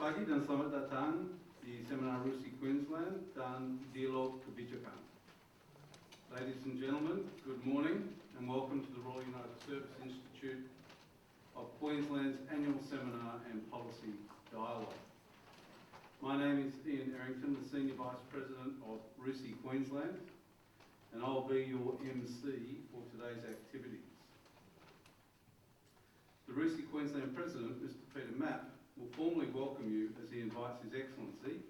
pagi dan selamat datang di seminar Rusi Queensland dan Dialog Kebijakan. Ladies and gentlemen, good morning and welcome to the Royal United Service Institute of Queensland's annual seminar and policy dialogue. My name is Ian Errington, the Senior Vice President of Rusi Queensland, and I'll be your MC for today's activities. The Rusi Queensland President, Mr. Peter Mapp, will formally welcome you as he invites His Excellency,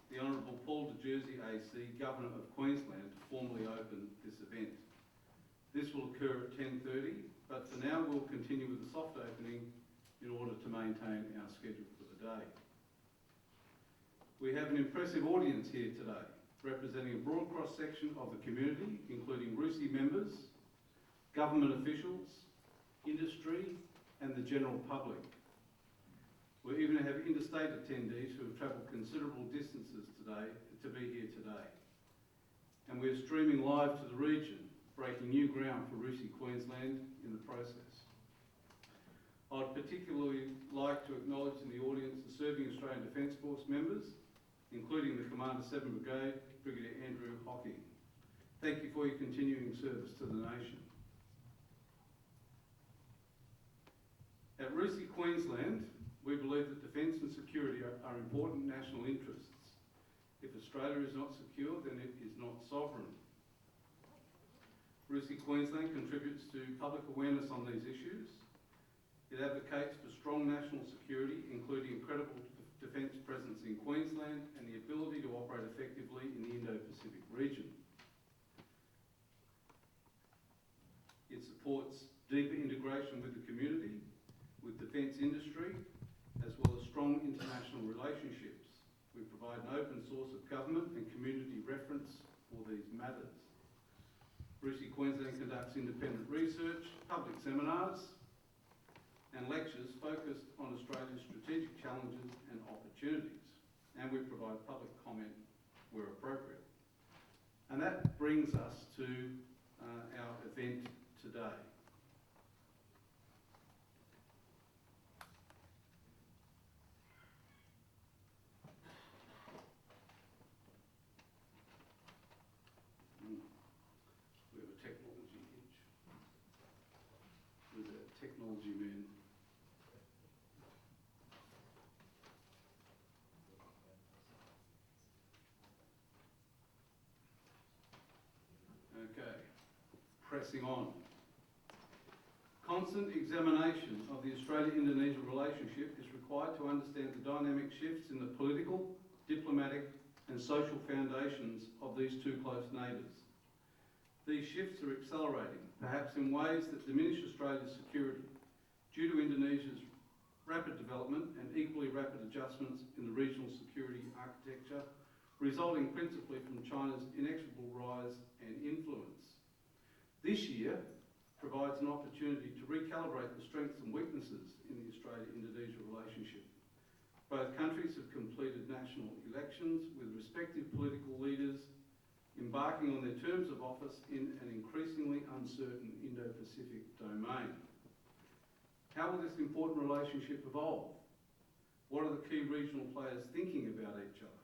the Honourable Paul de Jersey AC, Governor of Queensland, to formally open this event. This will occur at 10:30, but for now we'll continue with the soft opening in order to maintain our schedule for the day. We have an impressive audience here today, representing a broad cross-section of the community, including Rusi members, government officials, industry and the general public. We even have interstate attendees who have travelled considerable distances today to be here today. And we're streaming live to the region, breaking new ground for Rusi Queensland in the process. I'd particularly like to acknowledge in the audience the serving Australian Defence Force members, including the Commander 7 Brigade, Brigadier Andrew Hocking. Thank you for your continuing service to the nation. At Rusi Queensland, we believe that defence and security are important national interests. If Australia is not secure, then it is not sovereign. Rusi Queensland contributes to public awareness on these issues. It advocates for strong national security, including a credible defence presence in Queensland and the ability to operate effectively in the Indo-Pacific region. It supports deeper integration with the community, with defence industry, as well as strong international relationships. We provide an open source of government and community reference for these matters. Rusi Queensland conducts independent research, public seminars and lectures focused on Australia's strategic challenges and opportunities, and we provide public comment where appropriate. And that brings us to our event today. We have a technology hitch with a technology man. Okay, pressing on. Constant examination of the Australia-Indonesia relationship is required to understand the dynamic shifts in the political, diplomatic and social foundations of these two close neighbours. These shifts are accelerating, perhaps in ways that diminish Australia's security, due to Indonesia's rapid development and equally rapid adjustments in the regional security architecture, resulting principally from China's inexorable rise and influence. This year provides an opportunity to recalibrate the strengths and weaknesses in the Australia-Indonesia relationship. Both countries have completed national elections with respective political leaders embarking on their terms of office in an increasingly uncertain Indo-Pacific domain. How will this important relationship evolve? What are the key regional players thinking about each other?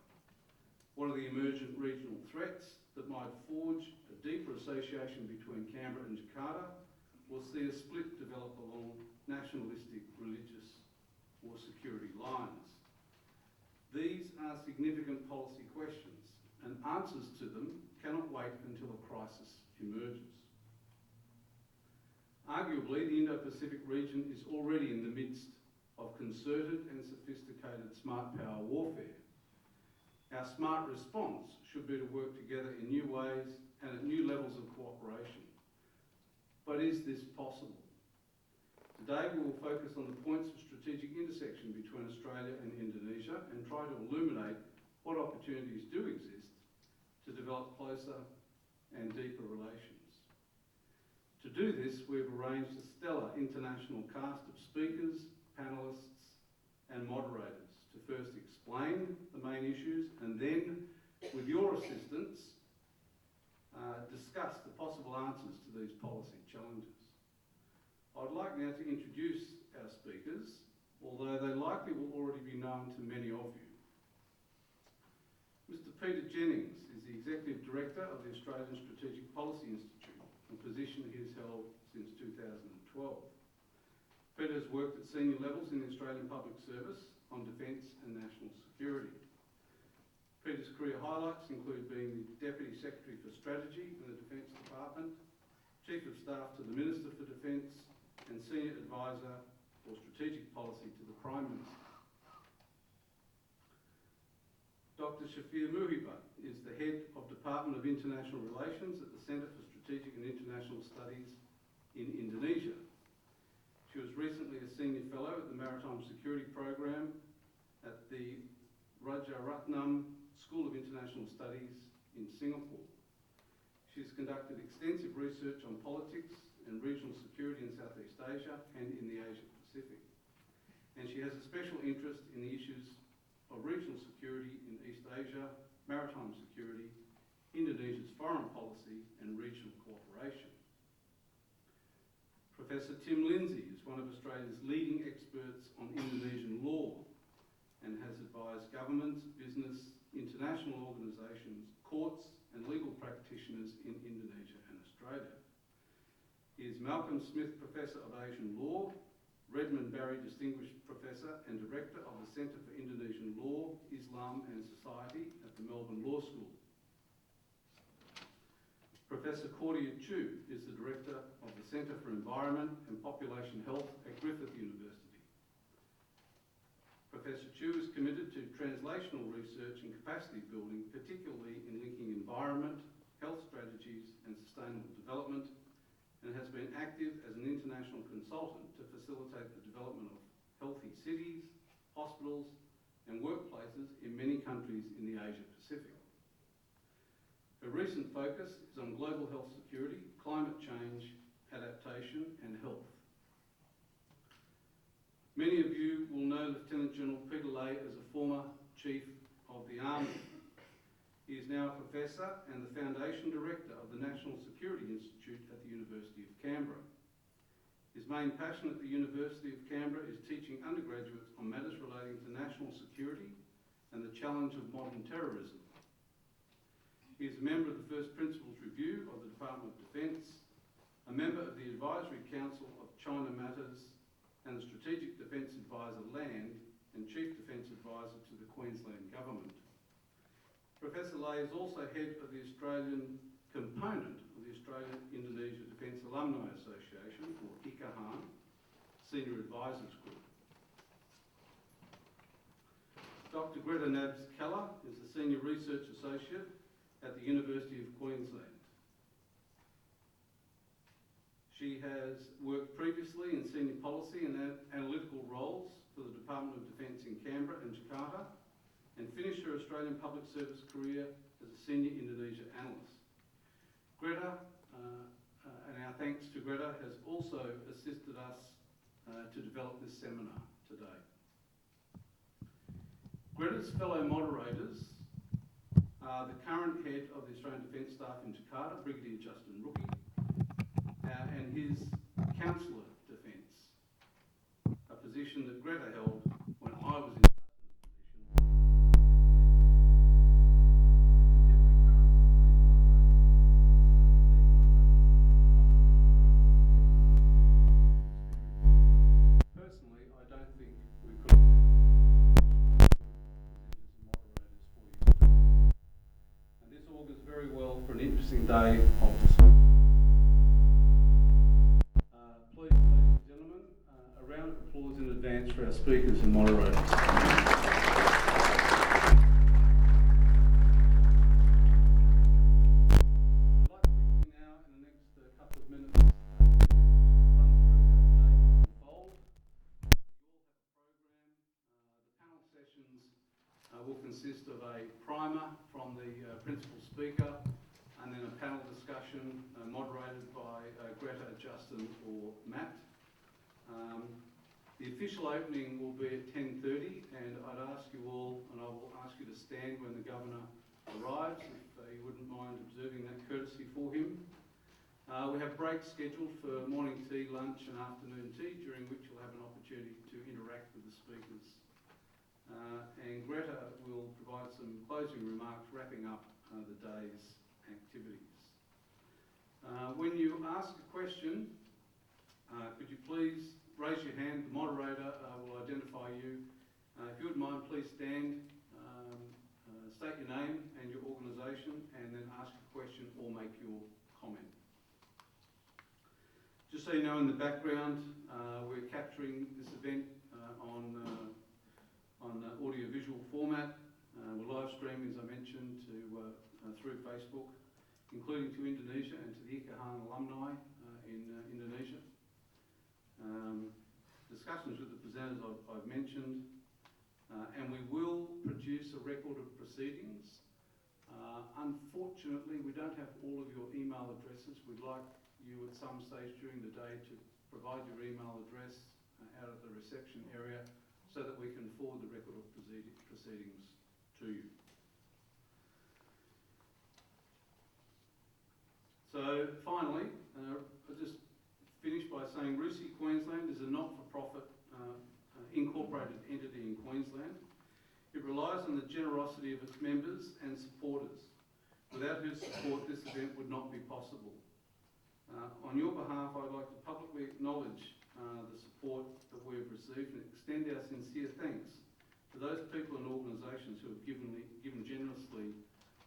What are the emergent regional threats that might forge a deeper association between Canberra and Jakarta, or see a split develop along nationalistic, religious or security lines? These are significant policy questions, and answers to them cannot wait until a crisis emerges. Arguably, the Indo-Pacific region is already in the midst of concerted and sophisticated smart power warfare. Our smart response should be to work together in new ways and at new levels of cooperation. But is this possible? Today we will focus on the points of strategic intersection between Australia and Indonesia and try to illuminate what opportunities do exist to develop closer and deeper relations. To do this, we've arranged a stellar international cast of speakers, panellists and moderators to first explain the main issues and then, with your assistance, discuss the possible answers to these policy challenges. I'd like now to introduce our speakers, although they likely will already be known to many of you. Mr. Peter Jennings is the Executive Director of the Australian Strategic Policy Institute, a position he has held since 2012. Peter has worked at senior levels in the Australian Public Service on defence and national security. Peter's career highlights include being the Deputy Secretary for Strategy in the Defence Department, Chief of Staff to the Minister for Defence, and Senior Advisor for Strategic Policy to the Prime Minister. Dr. Shafir Muhiba is the Head of Department of International Relations at the Centre for Strategic and International Studies in Indonesia. She was recently a Senior Fellow at the Maritime Security Program at the Rajaratnam School of International Studies in Singapore. She's conducted extensive research on politics and regional security in Southeast Asia and in the Asia Pacific. And she has a special interest in the issues of regional security in East Asia, maritime security, Indonesia's foreign policy and regional cooperation. Professor Tim Lindsay is one of Australia's leading experts on Indonesian law and has advised governments, business, international organisations, courts and legal practitioners in Indonesia and Australia. He is Malcolm Smith Professor of Asian Law, Redmond Barry Distinguished Professor and Director of the Centre for Indonesian Law, Islam and Society at the Melbourne Law School. Professor Claudia Chu is the Director of the Centre for Environment and Population Health at Griffith University. Professor Chu is committed to translational research and capacity building, particularly in linking environment, health strategies and sustainable development, and has been active as an international consultant to facilitate the development of healthy cities, hospitals and workplaces in many countries in the Asia Pacific. Her recent focus is on global health security, climate change, adaptation and health. Many of you will know Lieutenant General Peter Ley as a former Chief of the Army. He is now a Professor and the Foundation Director of the National Security Institute at the University of Canberra. His main passion at the University of Canberra is teaching undergraduates on matters relating to national security and the challenge of modern terrorism. He is a member of the First Principles Review of the Department of Defence, a member of the Advisory Council of China Matters and the Strategic Defence Advisor Land and Chief Defence Advisor to the Queensland Government. Professor Ley is also head of the Australian component of the Australia-Indonesia Defence Alumni Association, or ICAHAN, Senior Advisors Group. Dr. Greta Nabs-Keller is the Senior Research Associate at the University of Queensland. She has worked previously in senior policy and analytical roles for the Department of Defence in Canberra and Jakarta, and finished her Australian public service career as a senior Indonesia analyst. Greta, and our thanks to Greta, has also assisted us to develop this seminar today. Greta's fellow moderators are the current head of the Australian Defence Staff in Jakarta, Brigadier Justin Rookie, and his Counsellor Defence, a position that Greta held when I was in very well for an interesting day of discussion. Please, ladies and gentlemen, a round of applause in advance for our speakers and moderators. I'd like quickly now, in the next couple of minutes, to run through how the day will unfold. You all have a program. The panel sessions will consist of a primer from the principal speaker and then a panel discussion moderated by Greta, Justin or Matt. The official opening will be at 10:30 and I'd ask you all, and I will ask you to stand when the Governor arrives, if you wouldn't mind observing that courtesy for him. We have breaks scheduled for morning tea, lunch and afternoon tea, during which you'll have an opportunity to interact with the speakers. And Greta will provide some closing remarks wrapping up the day's activities. When you ask a question, could you please raise your hand? The moderator will identify you. If you would mind, please stand, state your name and your organisation, and then ask a question or make your comment. Just so you know, in the background, we're capturing this event on audio-visual format. We're live streaming, as I mentioned, through Facebook, including to Indonesia and to the Ikahan alumni in Indonesia. Discussions with the presenters I've mentioned, and we will produce a record of proceedings. Unfortunately, we don't have all of your email addresses. We'd like you at some stage during the day to provide your email address out of the reception area so that we can forward the record of proceedings to you. So finally, I'll just finish by saying RUSI Queensland is a not-for-profit incorporated entity in Queensland. It relies on the generosity of its members and supporters, without whose support this event would not be possible. On your behalf, I'd like to publicly acknowledge the support that we've received and extend our sincere thanks to those people and organisations who have given generously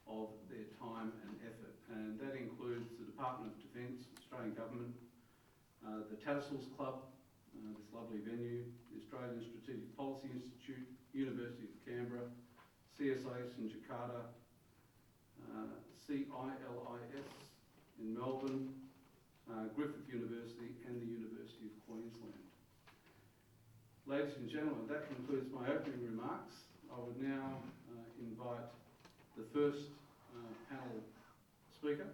of their time and effort. And that includes the Department of Defence, Australian Government, the Tattersalls Club, this lovely venue, the Australian Strategic Policy Institute, University of Canberra, CSIS in Jakarta, CILIS in Melbourne, Griffith University and the University of Queensland. Ladies and gentlemen, that concludes my opening remarks. I would now invite the first panel speaker,